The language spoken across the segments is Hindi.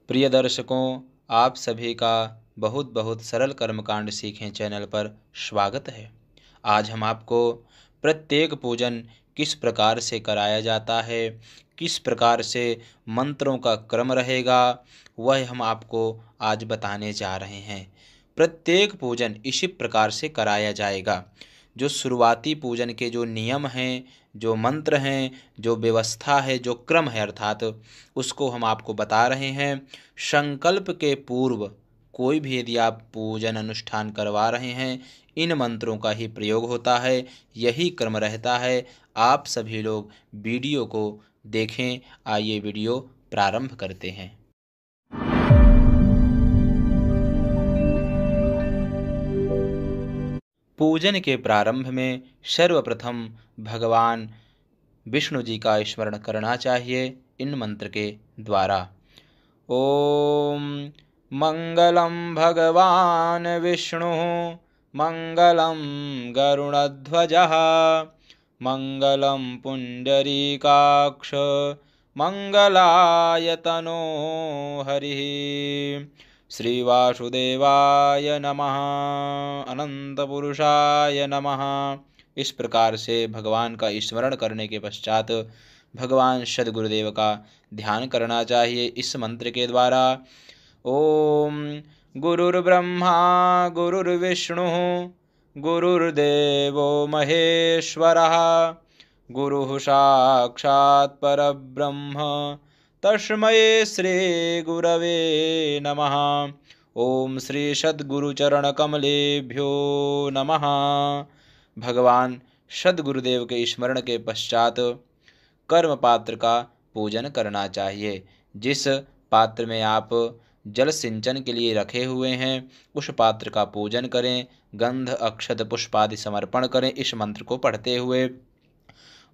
प्रिय दर्शकों, आप सभी का बहुत बहुत सरल कर्मकांड सीखें चैनल पर स्वागत है। आज हम आपको प्रत्येक पूजन किस प्रकार से कराया जाता है, किस प्रकार से मंत्रों का क्रम रहेगा, वह हम आपको आज बताने जा रहे हैं। प्रत्येक पूजन इसी प्रकार से कराया जाएगा। जो शुरुआती पूजन के जो नियम हैं, जो मंत्र हैं, जो व्यवस्था है, जो क्रम है, अर्थात उसको हम आपको बता रहे हैं। संकल्प के पूर्व कोई भी यदि आप पूजन अनुष्ठान करवा रहे हैं, इन मंत्रों का ही प्रयोग होता है, यही क्रम रहता है। आप सभी लोग वीडियो को देखें। आइए वीडियो प्रारंभ करते हैं। पूजन के प्रारंभ में सर्वप्रथम भगवान विष्णु जी का स्मरण करना चाहिए इन मंत्र के द्वारा। ओम मंगलम भगवान विष्णु मंगलम गरुणध्वजः मंगलम पुंडरीकाक्ष मंगलायतनो हरिः। श्रीवासुदेवाय नमः, अनंतपुरुषाय नमः। इस प्रकार से भगवान का स्मरण करने के पश्चात भगवान सद्गुरुदेव का ध्यान करना चाहिए इस मंत्र के द्वारा। ओम गुरुर्ब्रह्मा गुरुर्विष्णु गुरुर्देवो महेश्वरः गुरुः साक्षात् परब्रह्म तस्मै श्री गुरवे नमः। ओम श्री सद्गुरुचरणकमलेभ्यो नमः। भगवान सद्गुरुदेव के स्मरण के पश्चात कर्म पात्र का पूजन करना चाहिए। जिस पात्र में आप जल सिंचन के लिए रखे हुए हैं, उस पात्र का पूजन करें। गंध अक्षत पुष्पादि समर्पण करें इस मंत्र को पढ़ते हुए।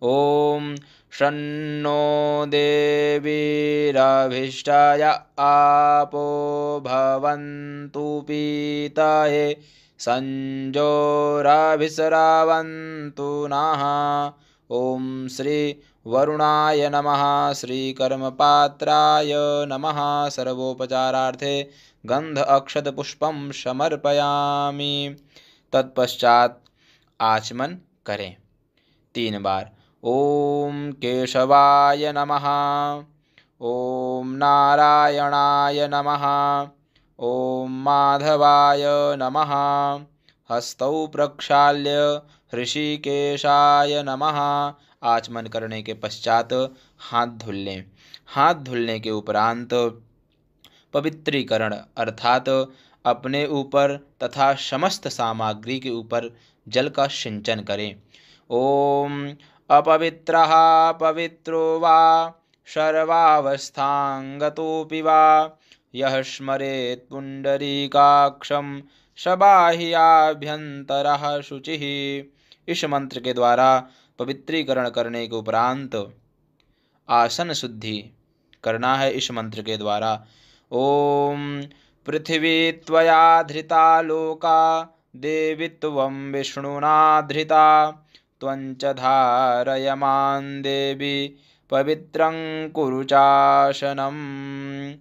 ओम शन्नो देवीरभीष्टाय आपो भवन्तु पीताये संजोराभिसरावन्तु नः। ओम श्री वरुणाय नमः, श्री कर्मपात्राय नमः। सर्वोपचारार्थे गंध अक्षत पुष्पम समर्पयामि। तत्पश्चात आचमन करें 3 बार। ओम केशवाय नमः, ओम नारायणाय नमः, ओम माधवाय नमः। हस्तौ प्रक्षाल्य ऋषिकेशाय नमः। आचमन करने के पश्चात हाथ धुल लें। हाथ धुलने के उपरांत पवित्रीकरण अर्थात अपने ऊपर तथा समस्त सामग्री के ऊपर जल का सिंचन करें। ओम अपवित्रः पवित्रो वा सर्वावस्थांगतोऽपि वा यः स्मरेत् पुंडरीकाक्षं स बाह्याभ्यन्तरः शुचिः। इस मंत्र के द्वारा पवित्रीकरण करने के उपरांत आसन शुद्धि करना है इस मंत्र के द्वारा। ओम पृथिवी त्वया धृता लोका देवी त्वं विष्णुना धृता त्वञ्च धारयमान् देवी पवित्रं कुरु चासनम्।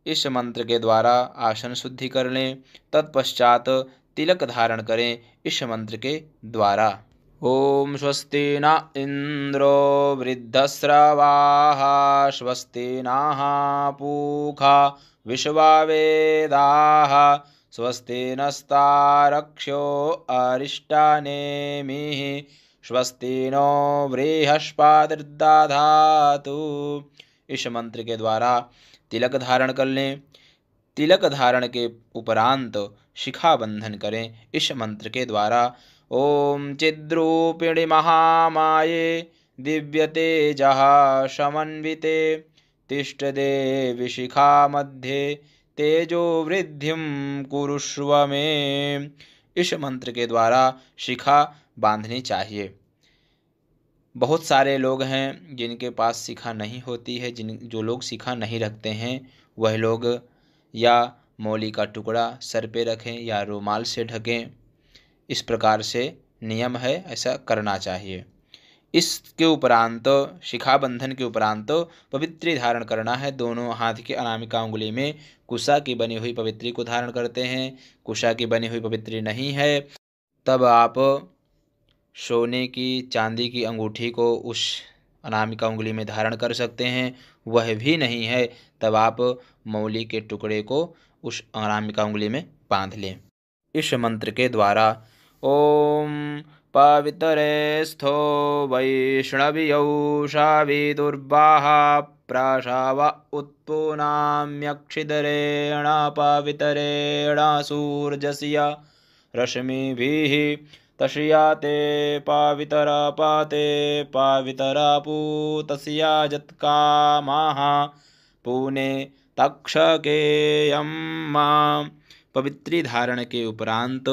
इस मंत्र के द्वारा आसन शुद्धि कर लें। तत्पश्चात तिलक धारण करें इस मंत्र के द्वारा। ओम स्वस्ति न इंद्रो वृद्धस्रवाः स्वस्ति नः पूषा विश्ववेदाः स्वस्ति नस्तारक्ष्यो अरिष्टानेमिः स्वस्ति नो बृहस्पतिर्दधातु। इस मंत्र के द्वारा तिलक धारण कर लें। तिलक धारण के उपरांत शिखा बंधन करें इस मंत्र के द्वारा। ओम चिद्रूपिणी महामाये दिव्यतेजः समन्विते तिष्ठदेवि शिखा मध्ये तेजो वृद्धिं कुरुष्व मे। इस मंत्र के द्वारा शिखा बांधनी चाहिए। बहुत सारे लोग हैं जिनके पास शिखा नहीं होती है। जो लोग शिखा नहीं रखते हैं, वह लोग या मौली का टुकड़ा सर पे रखें या रुमाल से ढकें। इस प्रकार से नियम है, ऐसा करना चाहिए। इसके उपरांत शिखा बंधन के उपरांत पवित्री धारण करना है। दोनों हाथ की अनामिका उंगली में कुशा की बनी हुई पवित्री को धारण करते हैं। कुशा की बनी हुई पवित्री नहीं है तब आप सोने की चांदी की अंगूठी को उस अनामिका उंगली में धारण कर सकते हैं। वह भी नहीं है तब आप मौली के टुकड़े को उस अनामिका उंगली में बांध लें। इस मंत्र के द्वारा ओम पवित्रे स्थो वैष्णव्यौ शाविदुर्वाहा प्राशाव उत्पुनाम्यक्षिदरेण पवित्रेण सूर्यस्य रश्मिभिः तस्या ते पवितरा पाते पवितरा पूतस्या जत्कामाः पुने तक्षकेयं मां। पवित्री धारण के उपरांत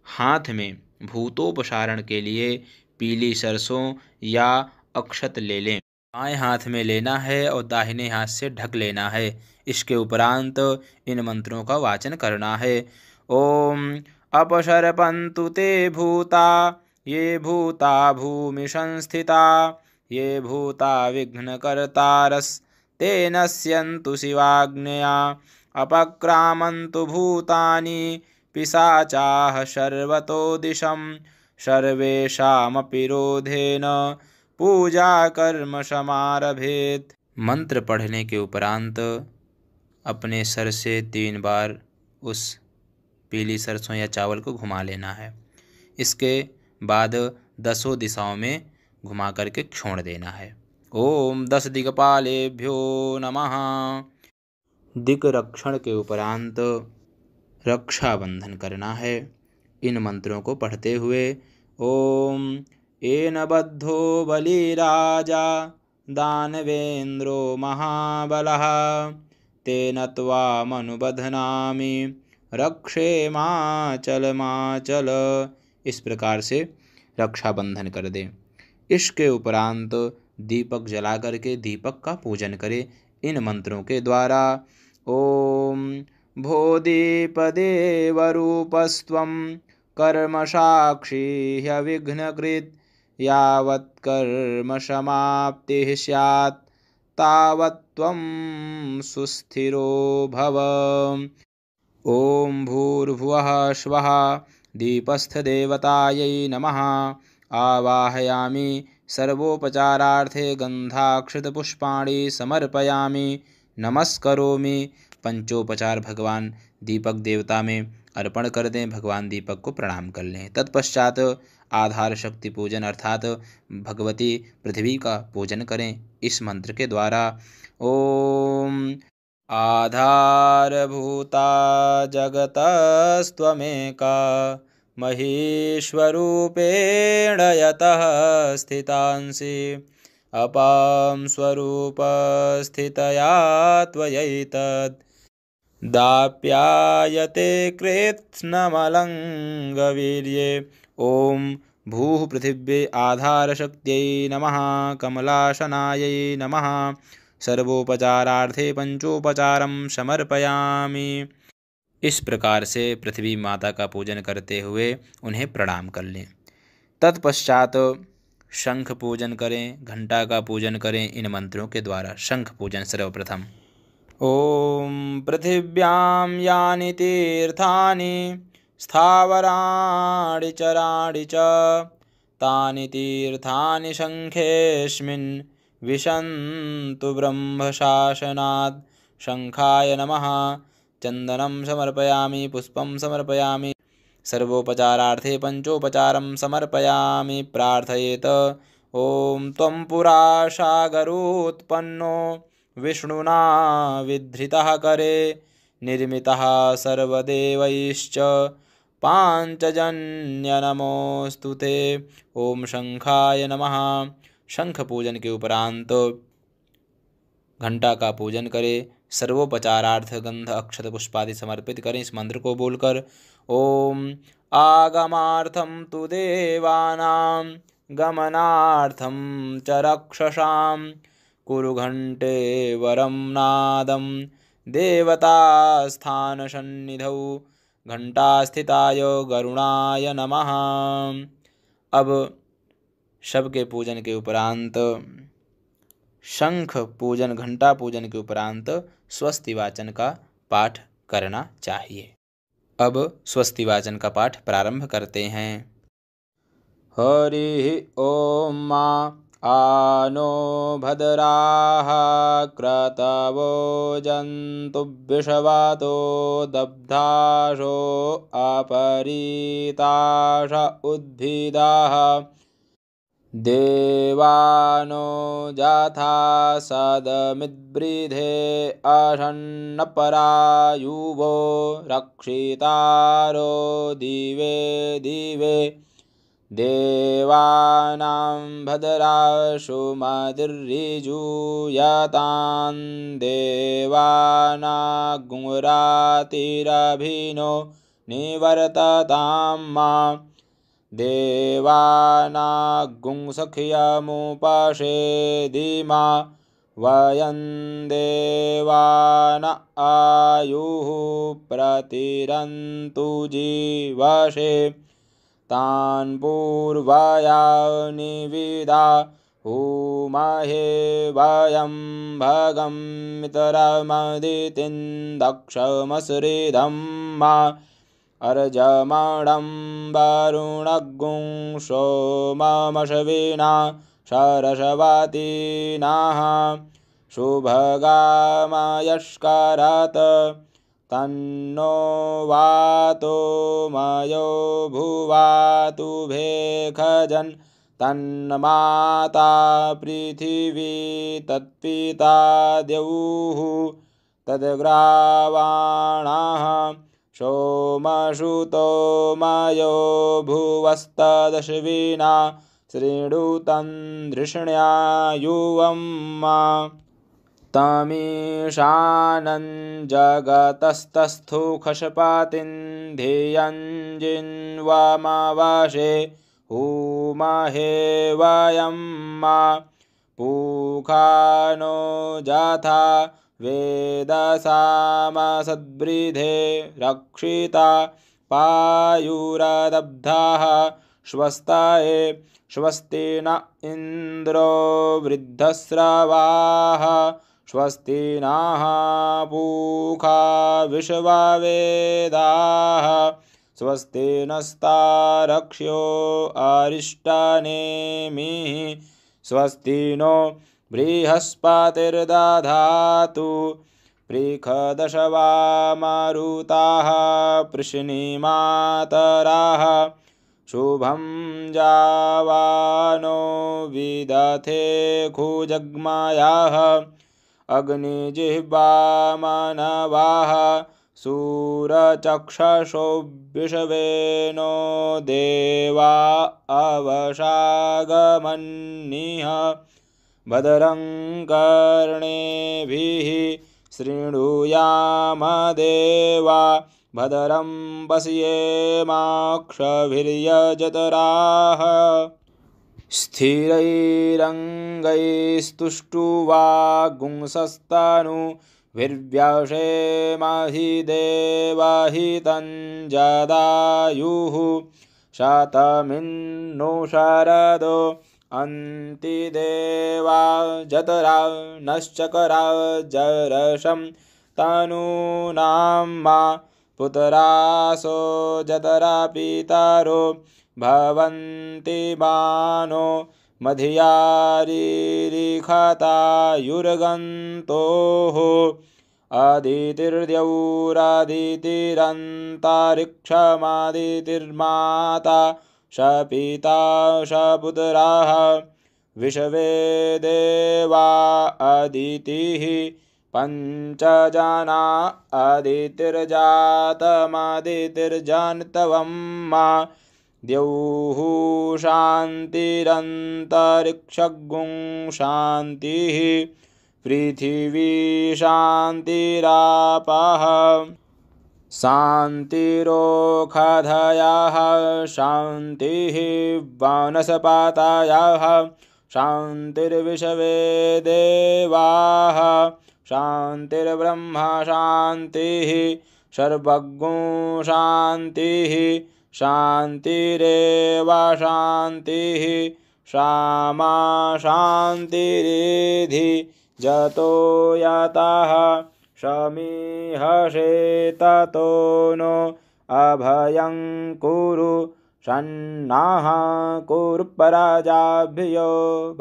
हाथ में भूतोपसारण के लिए पीली सरसों या अक्षत ले लें। बाएं हाथ में लेना है और दाहिने हाथ से ढक लेना है। इसके उपरांत इन मंत्रों का वाचन करना है। ओम अपसर्पन्तु ते भूता ये भूता भूमि संस्थिता ये भूता विघ्नकर्तारस्ते नश्यन्तु शिवाज्ञया अपक्रामन्तु भूतानि पिशाचाः सर्वतो दिशं सर्वेषामपि रोधेन पूजा कर्म समारभेत। मंत्र पढ़ने के उपरांत अपने सर से 3 बार उस पीली सरसों या चावल को घुमा लेना है। इसके बाद 10 दिशाओं में घुमा करके छोड़ देना है। ओम 10 दिक्पालेभ्यो नमः। दिक् रक्षण के उपरांत रक्षाबंधन करना है। इन मंत्रों को पढ़ते हुए ओम येन बद्धो बलिराजा दानवेन्द्रो महाबलः तेन त्वामनुबध्नामि रक्षेमाचलमाचल। इस प्रकार से रक्षाबंधन कर दें। इसके उपरांत दीपक जला करके दीपक का पूजन करें इन मंत्रों के द्वारा। ओम भोदीपदेवरूपस्त्वं कर्म साक्षी ह्यविघ्नकृत् यावत् कर्म समाप्तिः स्यात् तावत् त्वं सुस्थिरो भव। ओम भूर्भुवः स्वः दीपस्थदेवतायै नमः। आवाहयामि सर्वोपचारार्थे गंधाक्षतपुष्पाणि समर्पयामि नमस्करोमि। पंचोपचार भगवान दीपक देवता में अर्पण कर दें। भगवान दीपक को प्रणाम कर लें। तत्पश्चात आधार शक्ति पूजन अर्थात भगवती पृथ्वी का पूजन करें इस मंत्र के द्वारा। ओम आधारभूता जगतस्त्वमेका महीश्वरूपेण यतः स्थितांसि अपां स्वरूपस्थितया त्वयैतद् दाप्यायते कृत्स्नमलङ्गवीर्ये। ओम भूः पृथिव्यै आधारशक्त्यै नमः कमलासनायै नमः सर्वोपचारार्थे पंचोपचारं समर्पयामि। इस प्रकार से पृथ्वी माता का पूजन करते हुए उन्हें प्रणाम कर लें। तत्पश्चात शंख पूजन करें, घंटा का पूजन करें इन मंत्रों के द्वारा। शंख पूजन सर्वप्रथम। ओम पृथिव्यां यानि तीर्थानि स्थावराणि चराणि च तानि तीर्थानि शंखेऽस्मिन् विशन्तु ब्रह्मशासनात्। शंखाय नमः। चंदनं समर्पयामि पुष्पं समर्पयामि सर्वोपचारार्थे पंचोपचारं समर्पयामि। प्रार्थयेत ओम त्वं पुरा सागरोत्पन्नो विष्णुना विधृतः करे निर्मितः सर्वदेवैश्च पांचजन्य नमोस्तु ते। ओम शंखाय नमः। शंख पूजन के उपरांत घंटा का पूजन करें। सर्वोपचारार्थ गंध अक्षत पुष्पादि समर्पित करें इस मंत्र को बोलकर। ओम आगमार्थं तु देवानां गमनार्थं च रक्षसां कुरु घंटे वरं नादं देवतास्थानसन्निधौ घंटास्थिताय गरुणाय नमः। अब सबके पूजन के उपरांत, शंख पूजन, घंटा पूजन के उपरांत स्वस्ति वाचन का पाठ करना चाहिए। अब स्वस्ति वाचन का पाठ प्रारंभ करते हैं। हरि ओम मा आनो भद्राः क्रतवो जन्तु विषवातो दब्धाशो अपरीताश उद्भिदाः देवानो जाथा सदमिद्वृधे अषण्णपरायुवो रक्षितारो दिवे दिवे देवानां भद्राशु मतिर्ऋजूयतां देवानागुंरातिरभिनो निवर्ततां मा देवानागुंसख्यमुपसेदिमा वयं देवान आयुः प्रतिरन्तु जीवसे तान् पूर्वया निविदा हूमहे वयं भगं मित्रमदितिं दक्षमसृधं मा अर्जमणं वरुणगुं सोममश्विना सरस्वतीनाः शुभगामयस्करत् तन्नो वातो मयो भुवातु भेखजन् तन्माता पृथिवी तत्पिता द्यौः तद्ग्रावाणाः सोमसुतो मयो भुवस्तदश्विना शृणुतं धृष्ण्या युवं मा तमीशानं जगतस्तस्थो खशपातिं ध्येयं जिन्वामवशे हूमहे वयं मा पूखानो जाथा वेदसामसद्वृधे रक्षिता पायुरदब्धाः स्वस्ताये स्वस्ति न इन्द्रो वृद्धस्रवाः स्वस्ति नः पूषा विश्ववेदाः स्वस्ति नस्तारक्ष्यो अरिष्टनेमिः स्वस्ति नो बृहस्पतिर्दधातु पृखदशवा मारुताः पृश्निमातराः शुभं जावानो विदथे खुजग्मायाः अग्निजिह्वामनवाः सूरचक्षसो विश्वेनो देवा अवशागमन्निः भद्रं कर्णेभिः शृणुयाम देवा भद्रं पश्येमाक्षभिर्यजतराः स्थिरैरङ्गैस्तुष्टुवागुंसस्तनूभिर्व्यसेमहि देवहितं जदायुः शतमिन्नो शरदो अन्तिदेवा जतरा नश्चकरा जरशं तनूनां मा पुत्रासो जतरा पितरो भवन्ति मानो मधियारिरिखतायुर्गन्तोः अदितिर्द्यौरदितिरन्तरिक्षमादितिर्माता सपिता सपुत्राः विश्वे देवा अदितिः पञ्चजना अदितिर्जातमदितिर्जनितवं मा द्यौः शान्तिरन्तरिक्षगुं शान्तिः पृथिवी शान्तिरापः शान्तिरोषधयः शान्तिः वनस्पतयः शान्तिर्विश्वे देवाः शान्तिर्ब्रह्म शान्तिः सर्वज्ञो शान्तिः शान्तिरेव शान्तिः क्षमा शान्तिरेधि जतो यतः समीहसे ततो नो अभयं कुरु सन्नः कुरु प्रजाभ्यो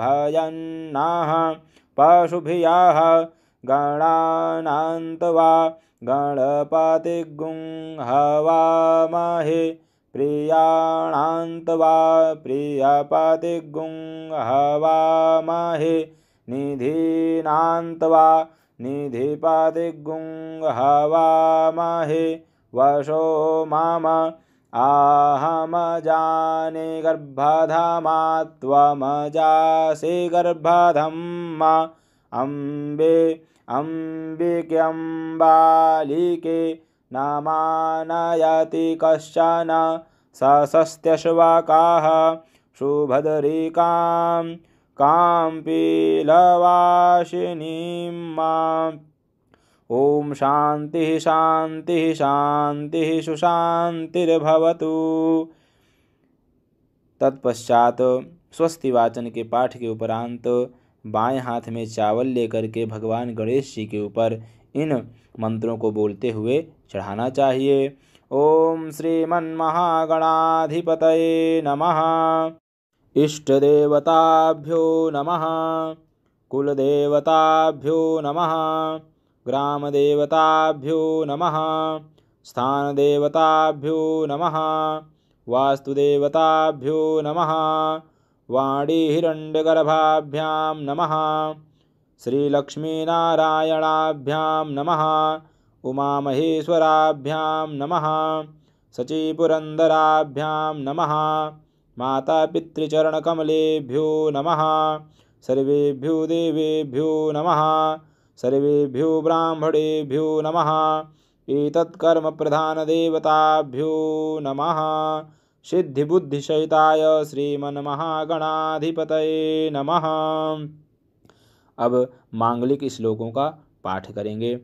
भयन्नः पशुभ्यः गणानान्त्वा गणपतिगुं हवामहे प्रियाणान्त्वा प्रियपतिगुं हवामहे निधीनान्त्वा निधिपतिगुं हवामहे वशो मम आहमजाने गर्भधामा त्वमजासि गर्भधम्मा अम्बे अम्बिक्यम्बालिके न मानयति कश्चन सस्त्यश्वकाः सुभद्रिकां काम्पीलवासिनीं माम्। ॐ शान्तिः शान्तिः शान्तिः सुशान्तिर्भवतु। तत्पश्चात स्वस्ति वाचन के पाठ के उपरांत बाएं हाथ में चावल लेकर के भगवान गणेश जी के ऊपर इन मंत्रों को बोलते हुए चढ़ाना चाहिए। ओम श्रीमन्महागणाधिपतये नमः। इष्टदेवताभ्यो नमः। कुलदेवताभ्यो नमः। ग्रामदेवताभ्यो नमः। स्थानदेवताभ्यो नमः। वास्तुदेवताभ्यो नमः। वाणीहिरण्यगर्भाभ्यां नमः। श्रीलक्ष्मीनारायणाभ्यां नमः। उमामहेश्वराभ्यां नमः। सचीपुरन्दराभ्यां नमः। मातापितृचरणकमलेभ्यो नमः। सर्वेभ्यो देवेभ्यो नमः। सर्वेभ्यो ब्राह्मणेभ्यो नमः। एतत्कर्मप्रधानदेवताभ्यो नमः। सिद्धिबुद्धिसहिताय श्रीमन्महागणाधिपतये नमः। अब मांगलिक श्लोकों का पाठ करेंगे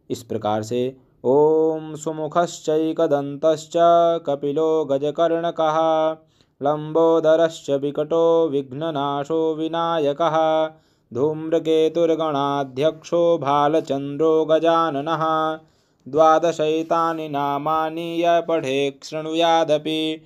इस प्रकार से। ओम सुमुखश्चैकदन्तश्च कपिलो गजकर्णकः लंबोदरश्च विकटो विघ्ननाशो विनायकः धूम्रकेतुर्गणाध्यक्षो भालचन्द्रो गजाननः। द्वादशैतानि नामानि य पठेत् शृणुयादपि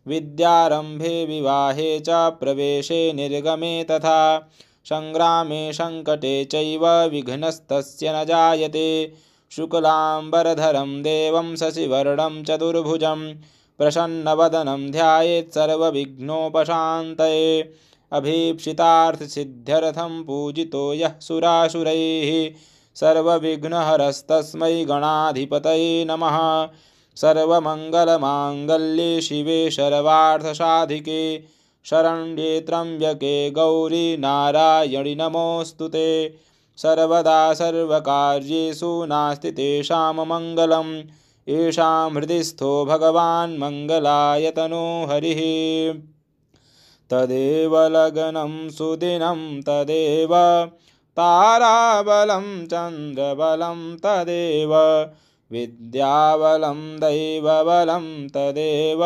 विद्यारम्भे विवाहे च प्रवेशे निर्गमे तथा संग्रामे संकटे चैव विघ्नस्तस्य न जायते। शुक्लाम्बरधरं देवं शशिवर्णं चतुर्भुजं प्रसन्नवदनं ध्यायेत् सर्वविघ्नोपशान्तये। अभीप्सितार्थसिद्ध्यर्थं पूजितो यः सुरासुरैः सर्वविघ्नहरस्तस्मै गणाधिपतये नमः। सर्वमङ्गलमाङ्गल्ये शिवे सर्वार्थसाधिके शरण्ये त्र्यम्बके गौरी नारायणि नमोऽस्तुते। सर्वदा सर्वकार्येषु नास्ति तेषां मङ्गलम् येषां हृदि स्थो भगवान् मङ्गलायतनो हरिः। तदेव लग्नं सुदिनं तदेव ताराबलं चन्द्रबलं तदेव विद्याबलं दैवबलं तदेव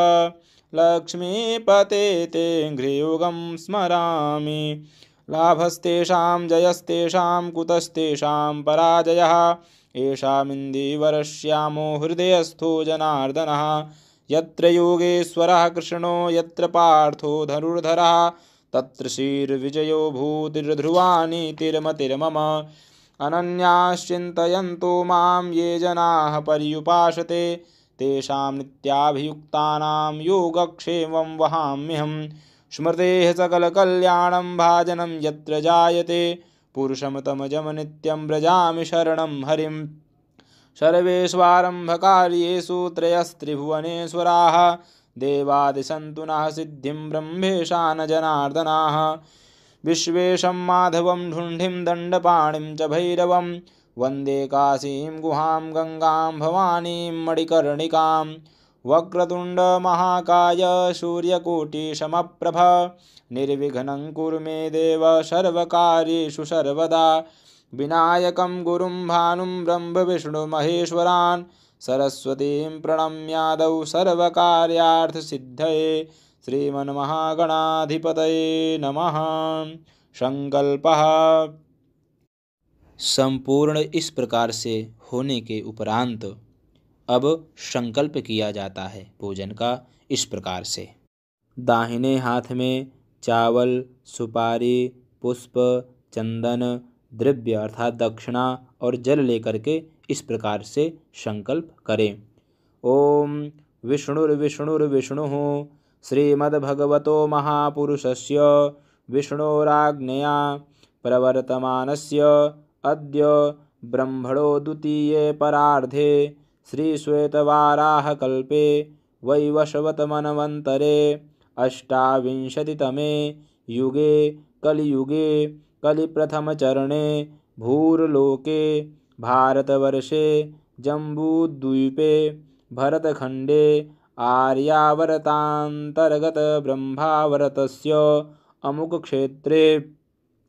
लक्ष्मीपते ते घ्रियुगं स्मरामि। लाभस्तेषां जयस्तेषां कुतस्तेषां पराजयः येषामिन्दीवरश्यामो हृदयस्थो जनार्दनः। यत्र योगेश्वरः कृष्णो यत्र पार्थो धनुर्धरः तत्र श्रीर्विजयो भूतिर्ध्रुवानीतिर्मतिर्मम। अनन्याश्चिन्तयन्तो मां ये जनाः पर्युपासते तेषां नित्याभियुक्तानां योगक्षेमं वहाम्यहम्। स्मृतेः सकलकल्याणं भाजनं यत्र जायते पुरुषं तमजं नित्यं व्रजामि शरणं हरिम्। सर्वेष्वारम्भकार्येषु त्रयस्त्रिभुवनेश्वराः देवादिसन्तु नः सिद्धिं ब्रह्मेशान जनार्दनाः। विश्वेशं माधवं ढुण्ढिं दण्डपाणिं च भैरवं वन्दे काशीं गुहां गंगां भवानीं मणिकर्णिकां। वक्रतुण्डमहाकाय सूर्यकोटिसमप्रभ निर्विघ्नं कुरु मे देव सर्वकार्येषु सर्वदा। विनायकं गुरुं भानुं ब्रह्मविष्णुमहेश्वरान् सरस्वतीं प्रणम्यादौ सर्वकार्यार्थसिद्धये। श्रीमन्महागणाधिपतये नमः। संकल्पः। संपूर्ण इस प्रकार से होने के उपरांत अब संकल्प किया जाता है पूजन का इस प्रकार से। दाहिने हाथ में चावल, सुपारी, पुष्प, चंदन, द्रव्य अर्थात दक्षिणा और जल लेकर के इस प्रकार से संकल्प करें। ओम विष्णुर्विष्णुर्विष्णुः श्रीमद्भगवतो महापुरुषस्य विष्णोराज्ञया प्रवर्तमानस्य अद्य ब्रह्मणो द्वितीये परार्धे श्रीश्वेतवाराहकल्पे वैवस्वतमन्वन्तरे अष्टाविंशतितमे युगे कलियुगे कलिप्रथमचरणे भूर्लोके भारतवर्षे जम्बूद्वीपे भरतखण्डे आर्यावर्तान्तर्गत ब्रह्मावर्तस्य अमुक क्षेत्रे।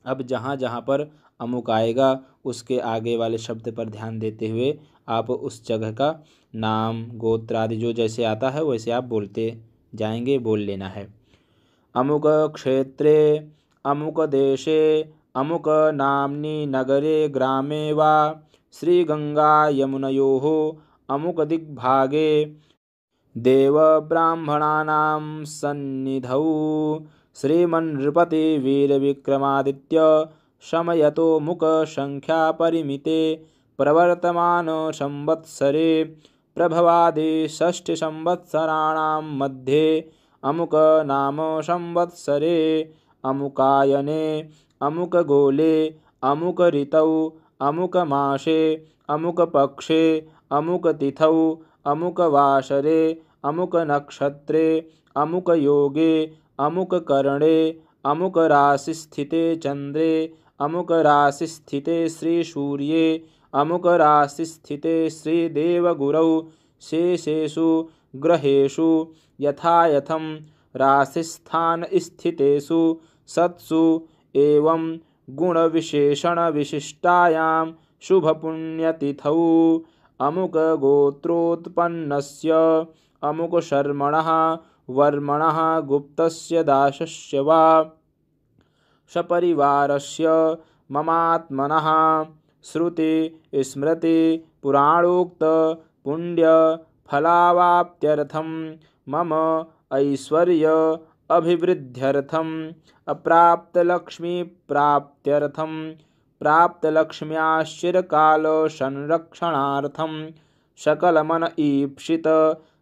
अब जहाँ जहाँ पर अमुक आएगा उसके आगे वाले शब्द पर ध्यान देते हुए आप उस जगह का नाम, गोत्र आदि जो जैसे आता है वैसे आप बोलते जाएंगे, बोल लेना है। अमुक क्षेत्रे अमुक देशे अमुक नाम्नि नगरे ग्रामे वा श्रीगंगा यमुनयोः अमुक दिग्भागे देवब्राह्मणानां सन्निधौ श्रीमन्नृपति वीरविक्रमादित्य समयतो मुक संख्या परिमिते प्रवर्तमान संवत्सरे प्रभवादि षष्ठी संवत्सराणां मध्ये अमुक नाम संवत्सरे अमुकायने अमुक गोले अमुक ऋतौ अमुक मासे अमुक पक्षे अमुक तिथौ अमुक वासरे अमुक नक्षत्रे अमुक योगे अमुक करणे अमुक राशि स्थिते चंद्रे अमुक राशि स्थिते श्री सूर्ये अमुक राशि स्थिते श्री देवगुरौ शेषेषु ग्रहेषु यथायथं राशिस्थान स्थितेषु सत्सु एवं गुणविशेषण विशिष्टायां शुभपुण्यतिथौ अमुक गोत्रोत्पन्नस्य अमुक शर्मणः वर्मणः गुप्तस्य दासस्य वा सपरिवारस्य ममात्मनः श्रुति स्मृति पुराणोक्त पुण्य फलावाप्त्यर्थं मम ऐश्वर्य अभिवृद्ध्यर्थं अप्राप्तलक्ष्मी प्राप्त्यर्थं प्राप्तलक्ष्म्याश्चिरकाल संरक्षणार्थं सकलमन ईप्सित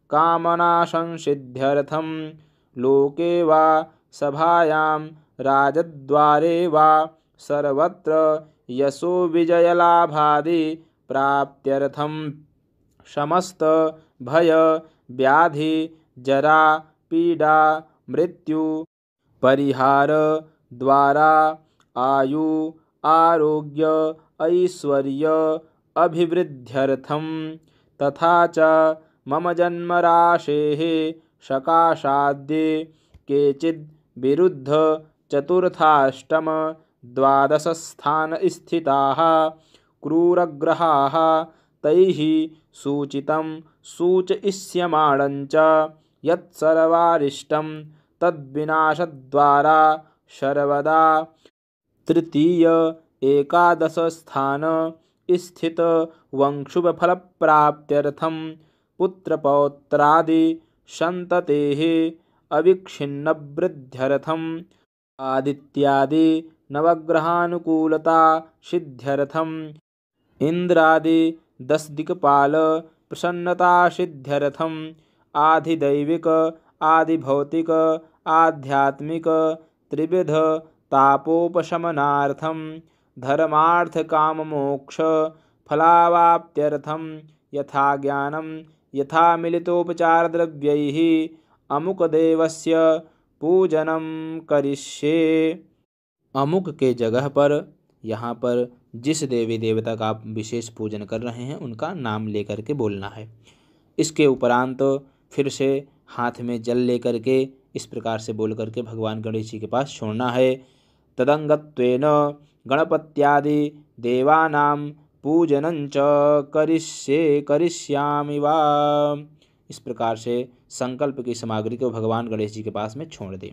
कामना संसिद्ध्यर्थं लोके वा सभायां राजद्वारे वा सर्वत्र यशो विजयलाभादि प्राप्त्यर्थं समस्त भय व्याधि जरा पीड़ा मृत्यु परिहार द्वारा आयु आरोग्य ऐश्वर्य अभिवृद्ध्यर्थं तथा च मम जन्मराशेः सकाशाद्ये केचिद् विरुद्ध चतुर्थाष्टम द्वादशस्थान स्थिताः क्रूरग्रहाः तैः सूचितं सूचयिष्यमाणञ्च यत्सर्वारिष्टं तद्विनाशद्वारा सर्वदा तृतीय एकादश स्थान स्थित वंशुफलप्राप्त्यर्थं पुत्रपौत्रादि सन्ततेः अविच्छिन्नवृद्ध्यर्थं आदित्यादि नवग्रहानुकूलता सिद्ध्यर्थं इंद्रादि 10 दिक्पाल प्रसन्नता सिद्ध्यर्थं आधिदैविक आधिभौतिक आध्यात्मिक त्रिविध तापोपशमनार्थं धर्मार्थ काम मोक्ष फलावाप्त्यर्थं यथा ज्ञानं यथा मिलितोपचार द्रव्यैः अमुक देवस्य पूजनं करिष्ये। अमुक के जगह पर यहाँ पर जिस देवी देवता का आप विशेष पूजन कर रहे हैं उनका नाम लेकर के बोलना है। इसके उपरांत फिर से हाथ में जल लेकर के इस प्रकार से बोल करके भगवान गणेश जी के पास छोड़ना है। तदंगत्वेन गणपत्यादि देवानां पूजनं च करिष्यामि वा। इस प्रकार से संकल्प की सामग्री को भगवान गणेश जी के पास में छोड़ दें।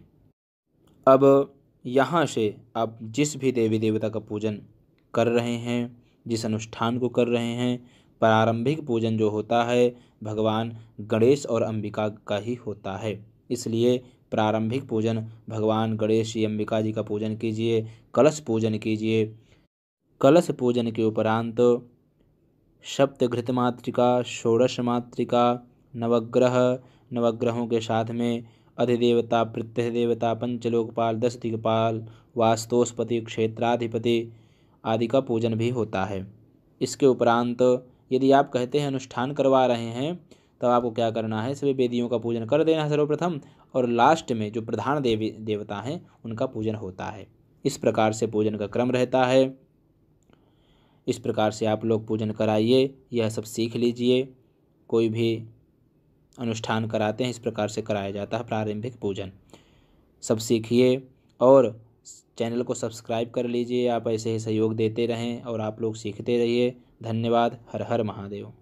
अब यहाँ से आप जिस भी देवी देवता का पूजन कर रहे हैं, जिस अनुष्ठान को कर रहे हैं, प्रारंभिक पूजन जो होता है भगवान गणेश और अंबिका का ही होता है। इसलिए प्रारंभिक पूजन भगवान गणेश जी अंबिका जी का पूजन कीजिए, कलश पूजन कीजिए। कलश पूजन के उपरांत सप्तघृत मातृका, षोडश मातृका, नवग्रहों के साथ में अधिदेवता, प्रत्यधिदेवता, पंचलोकपाल, 10 दिक्पाल, वास्तुस्पति, क्षेत्राधिपति आदि का पूजन भी होता है। इसके उपरांत यदि आप कहते हैं अनुष्ठान करवा रहे हैं तब आपको क्या करना है, सभी वेदियों का पूजन कर देना है सर्वप्रथम, और लास्ट में जो प्रधान देवी देवता हैं उनका पूजन होता है। इस प्रकार से पूजन का क्रम रहता है। इस प्रकार से आप लोग पूजन कराइए, यह सब सीख लीजिए। कोई भी अनुष्ठान कराते हैं इस प्रकार से कराया जाता है प्रारंभिक पूजन। सब सीखिए और चैनल को सब्सक्राइब कर लीजिए। आप ऐसे ही सहयोग देते रहें और आप लोग सीखते रहिए। धन्यवाद। हर हर महादेव।